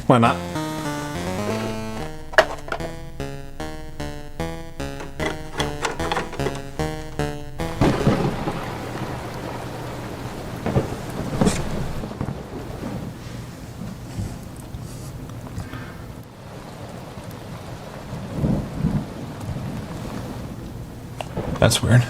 Why not? That's weird.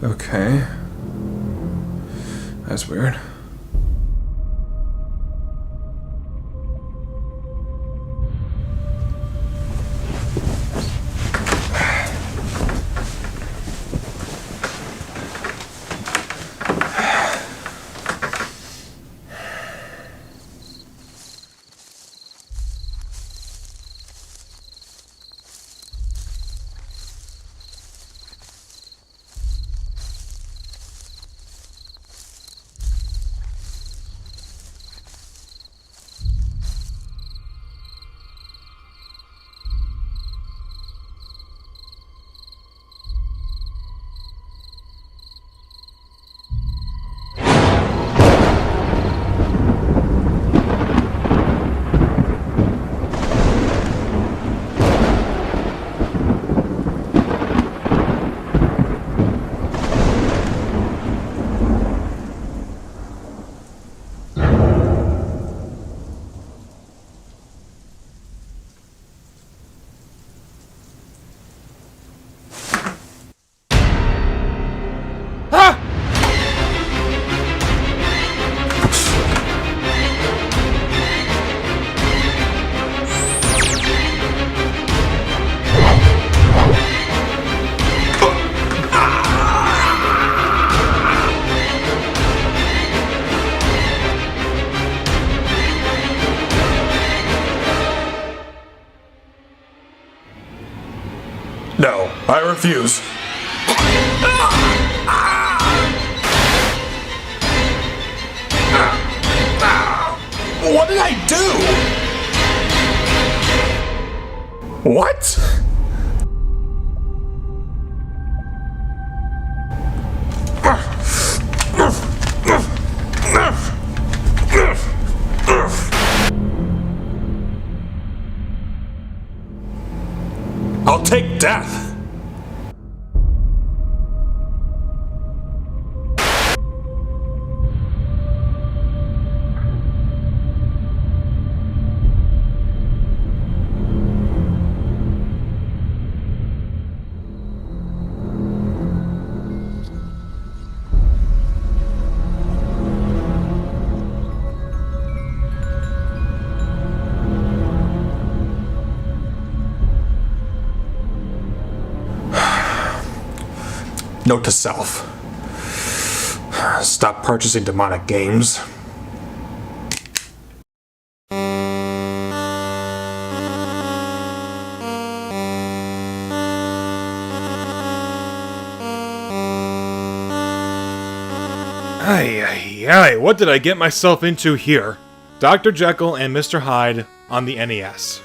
Okay. That's weird. I refuse. What did I do? What? I'll take death. Note to self. Stop purchasing demonic games. Ay, what did I get myself into here? Dr. Jekyll and Mr. Hyde on the NES.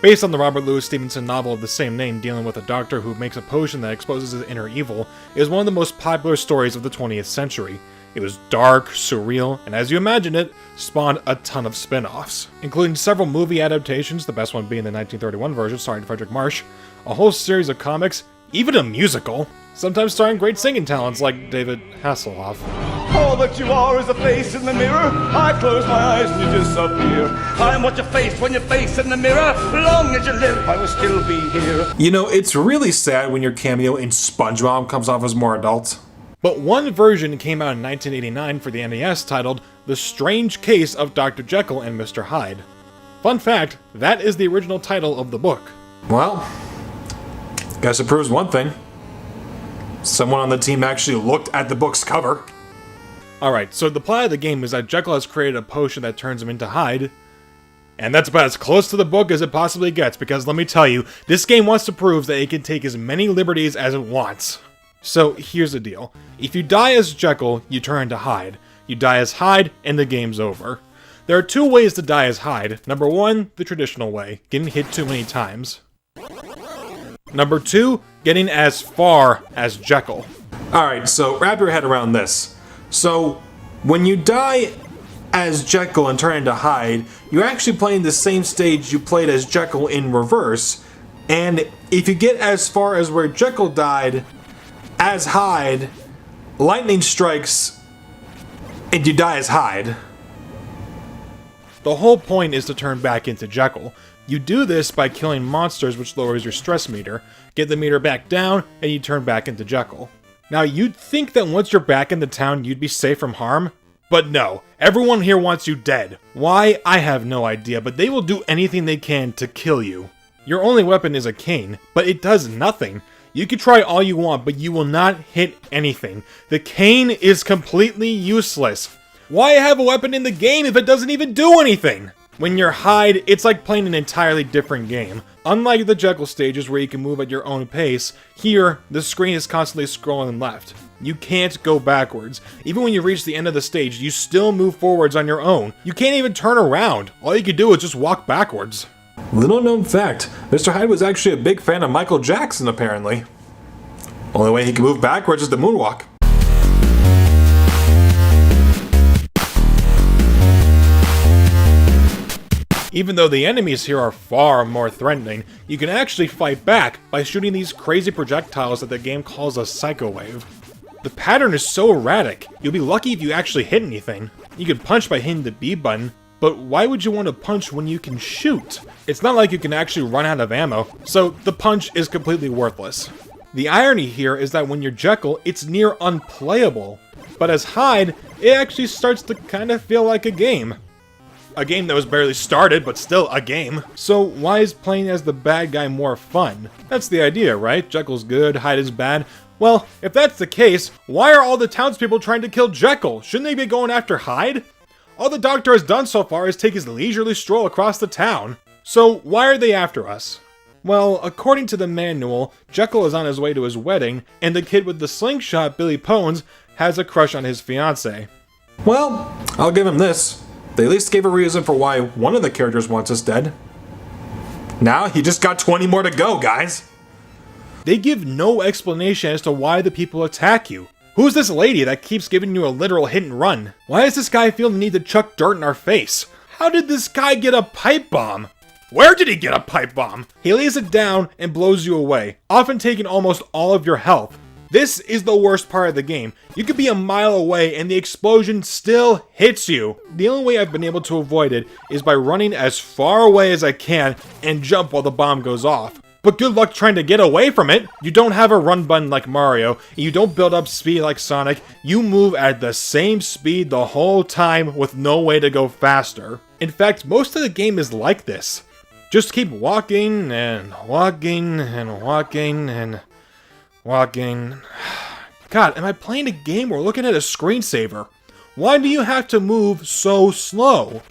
Based on the Robert Louis Stevenson novel of the same name dealing with a doctor who makes a potion that exposes his inner evil, it is one of the most popular stories of the 20th century. It was dark, surreal, and as you imagine it, spawned a ton of spin-offs, including several movie adaptations, the best one being the 1931 version starring Frederick Marsh, a whole series of comics, even a musical, sometimes starring great singing talents like David Hasselhoff. All that you are is a face in the mirror. I close my eyes and you disappear. I'm what you face when you face in the mirror. Long as you live, I will still be here. You know, it's really sad when your cameo in SpongeBob comes off as more adult. But one version came out in 1989 for the NES titled The Strange Case of Dr. Jekyll and Mr. Hyde. Fun fact, that is the original title of the book. Well, guess it proves one thing. Someone on the team actually looked at the book's cover. Alright, so the plot of the game is that Jekyll has created a potion that turns him into Hyde, and that's about as close to the book as it possibly gets, because let me tell you, this game wants to prove that it can take as many liberties as it wants. So here's the deal. If you die as Jekyll, you turn into Hyde. You die as Hyde, and the game's over. There are two ways to die as Hyde. Number one, the traditional way, getting hit too many times. Number two, getting as far as Jekyll. Alright, so wrap your head around this. So, when you die as Jekyll and turn into Hyde, you're actually playing the same stage you played as Jekyll in reverse, and if you get as far as where Jekyll died as Hyde, lightning strikes and you die as Hyde. The whole point is to turn back into Jekyll. You do this by killing monsters, which lowers your stress meter, get the meter back down, and you turn back into Jekyll. Now, you'd think that once you're back in the town, you'd be safe from harm, but no, everyone here wants you dead. Why? I have no idea, but they will do anything they can to kill you. Your only weapon is a cane, but it does nothing. You can try all you want, but you will not hit anything. The cane is completely useless. Why have a weapon in the game if it doesn't even do anything? When you're Hyde, it's like playing an entirely different game. Unlike the Jekyll stages where you can move at your own pace, here, the screen is constantly scrolling left. You can't go backwards. Even when you reach the end of the stage, you still move forwards on your own. You can't even turn around. All you can do is just walk backwards. Little known fact, Mr. Hyde was actually a big fan of Michael Jackson, apparently. Only way he can move backwards is the moonwalk. Even though the enemies here are far more threatening, you can actually fight back by shooting these crazy projectiles that the game calls a Psycho Wave. The pattern is so erratic, you'll be lucky if you actually hit anything. You can punch by hitting the B button, but why would you want to punch when you can shoot? It's not like you can actually run out of ammo, so the punch is completely worthless. The irony here is that when you're Jekyll, it's near unplayable, but as Hyde, it actually starts to kind of feel like a game. A game that was barely started, but still a game. So why is playing as the bad guy more fun? That's the idea, right? Jekyll's good, Hyde is bad. Well, if that's the case, why are all the townspeople trying to kill Jekyll? Shouldn't they be going after Hyde? All the Doctor has done so far is take his leisurely stroll across the town. So why are they after us? Well, according to the manual, Jekyll is on his way to his wedding, and the kid with the slingshot, Billy Pones, has a crush on his fiancée. Well, I'll give him this. They at least gave a reason for why one of the characters wants us dead. Now, you just got 20 more to go, guys. They give no explanation as to why the people attack you. Who's this lady that keeps giving you a literal hit and run? Why does this guy feel the need to chuck dirt in our face? How did this guy get a pipe bomb? Where did he get a pipe bomb? He lays it down and blows you away, often taking almost all of your health. This is the worst part of the game. You could be a mile away and the explosion still hits you. The only way I've been able to avoid it is by running as far away as I can and jump while the bomb goes off. But good luck trying to get away from it. You don't have a run button like Mario, and you don't build up speed like Sonic. You move at the same speed the whole time with no way to go faster. In fact, most of the game is like this. Just keep walking and walking and walking and walking. God, am I playing a game or looking at a screensaver? Why do you have to move so slow?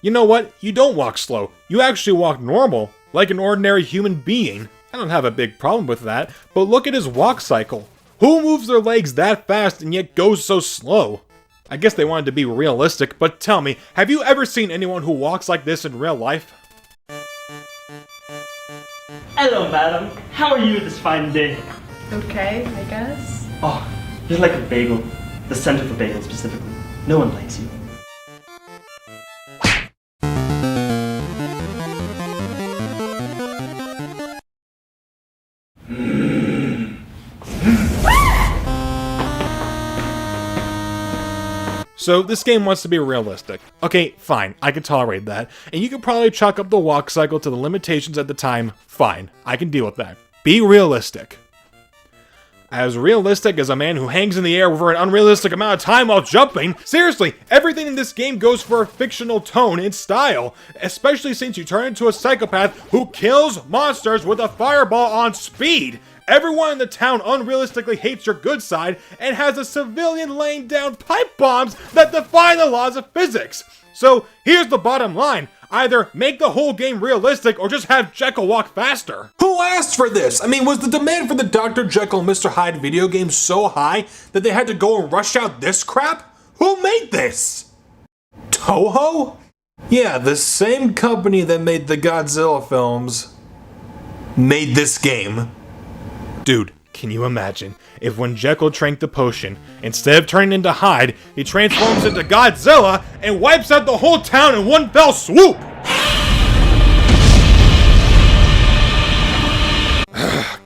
You know what? You don't walk slow. You actually walk normal, like an ordinary human being. I don't have a big problem with that, but look at his walk cycle. Who moves their legs that fast and yet goes so slow? I guess they wanted to be realistic, but tell me, have you ever seen anyone who walks like this in real life? Hello, madam. How are you this fine day? Okay, I guess. Oh, you're like a bagel. The center for bagels, specifically. No one likes you. So this game wants to be realistic. Okay, fine, I can tolerate that. And you can probably chalk up the walk cycle to the limitations at the time. Fine, I can deal with that. Be realistic. As realistic as a man who hangs in the air for an unrealistic amount of time while jumping. Seriously, everything in this game goes for a fictional tone and style. Especially since you turn into a psychopath who kills monsters with a fireball on speed. Everyone in the town unrealistically hates your good side and has a civilian laying down pipe bombs that defy the laws of physics. So here's the bottom line. Either make the whole game realistic or just have Jekyll walk faster. Who asked for this? I mean, was the demand for the Dr. Jekyll and Mr. Hyde video game so high that they had to go and rush out this crap? Who made this? Toho? Yeah, the same company that made the Godzilla films made this game. Dude, can you imagine if when Jekyll drank the potion, instead of turning into Hyde, he transforms into Godzilla and wipes out the whole town in one fell swoop?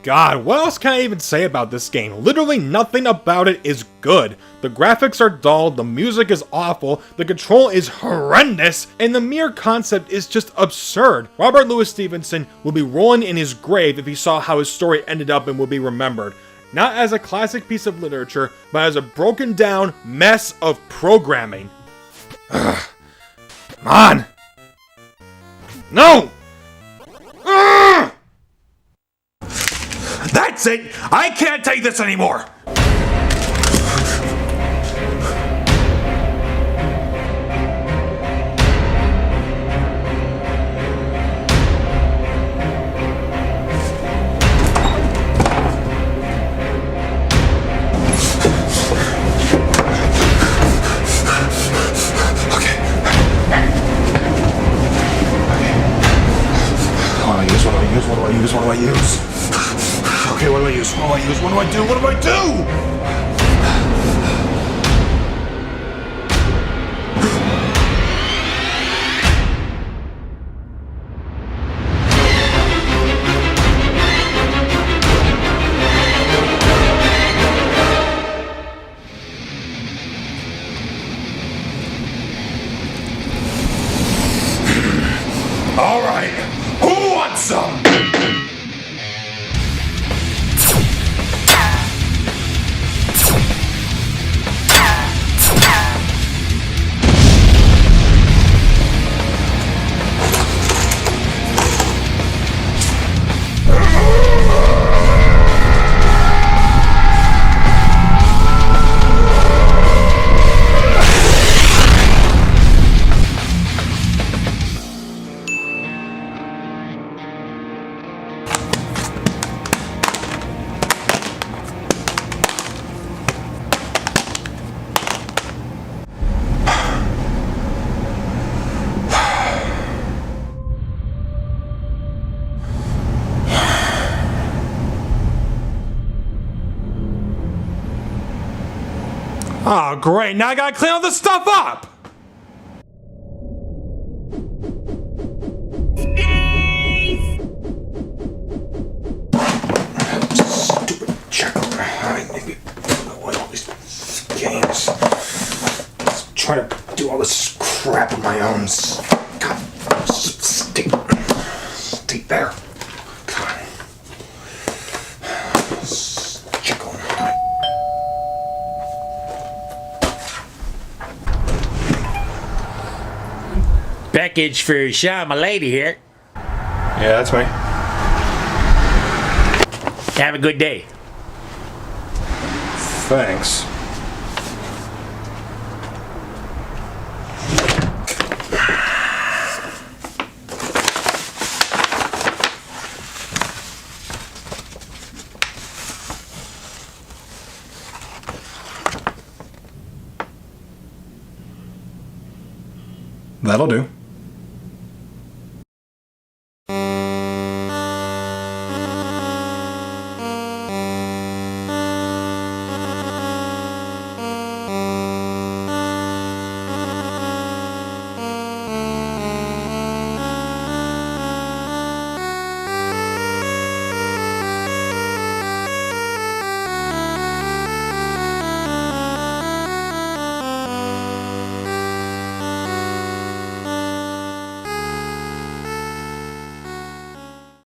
God, what else can I even say about this game? Literally nothing about it is good. The graphics are dull, the music is awful, the control is horrendous, and the mere concept is just absurd. Robert Louis Stevenson will be rolling in his grave if he saw how his story ended up and will be remembered. Not as a classic piece of literature, but as a broken down mess of programming. Ugh. Come on! No! Ugh! That's it! I can't take this anymore! What do I use? Okay, what do I use? What do I use? What do I do? What do I do? All right, who wants some? Oh, great. Now I gotta clean all this stuff up. Stupid Jekyll. I need to put away all these games. Just trying to do all this crap on my own. God, just stay there. God. Jekyll. Package for Sean, my lady here. Yeah, that's me. Have a good day. Thanks. That'll do.